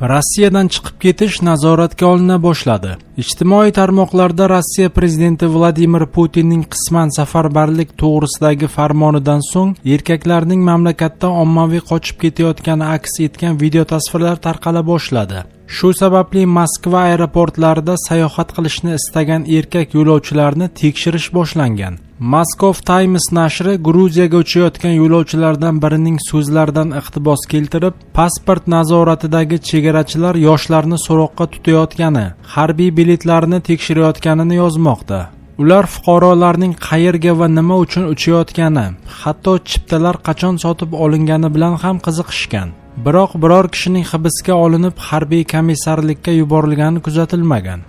Rossiyadan chiqib ketish nazoratga olina boshladi. Ijtimoiy tarmoqlarda Rossiya prezidenti Vladimir Putinning qisman safarbarlik to'g'risidagi farmonidan so'ng erkaklarning mamlakatdan ommaviy qochib ketayotgani aks etgan video tasvirlar tarqala boshladi. Shu sababli Moskva aeroportlarida sayohat qilishni istagan erkak yo'lovchilarni tekshirish boshlangan. Moscow Times nashri Gruziyaga uchayotgan yo'lovchilardan birining so'zlaridan iqtibos keltirib, pasport nazoratidagi chegarachilar yoshlarni so'roqqa tutayotgani, harbiy biletlarini tekshirayotganini yozmoqda. Ular fuqarolarning qayerga va nima uchun uchayotgani, hatto chiptalar qachon sotib olingani bilan ham qiziqishgan. Biroq biror kishining hibsga olinib harbiy komissarlikka yuborilgani kuzatilmagan.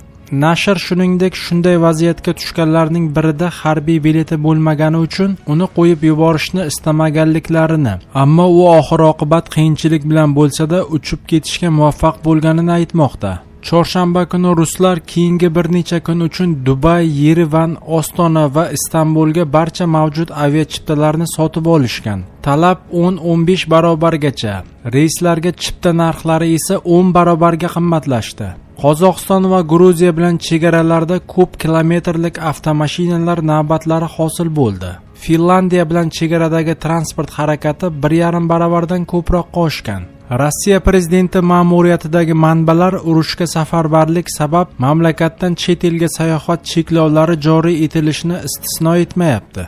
Nashr shuningdek shunday vaziyatga tushganlarning birida harbiy bileti bo'lmagani uchun uni qo'yib yuborishni istamaganliklarini, ammo u oxir-oqibat qiyinchilik bilan bo'lsa-da uchib ketishga muvaffaq bo'lganini aytmoqda. Chorshanba kuni ruslar keyingi bir necha kun uchun Dubay, Yerevan, Ostona va Istanbulga barcha mavjud aviachiptalarni sotib olishgan. Talab 10-15 barobargacha. Reyslarga chipta narxlari esa 10 barobarga qimmatlashdi. Qozog'iston va Gruziya bilan chegaralarda ko'p kilometrlik avtomashinalar navbatlari hosil bo'ldi. Finlandiya bilan chegaradagi transport harakati 1,5 barobardan ko'proqqa oshgan. Rossiya prezidenti ma'muriyatidagi manbalar urushga safarbarlik sabab mamlakatdan chet elga sayohat cheklovlari joriy etilishini istisno etmayapti.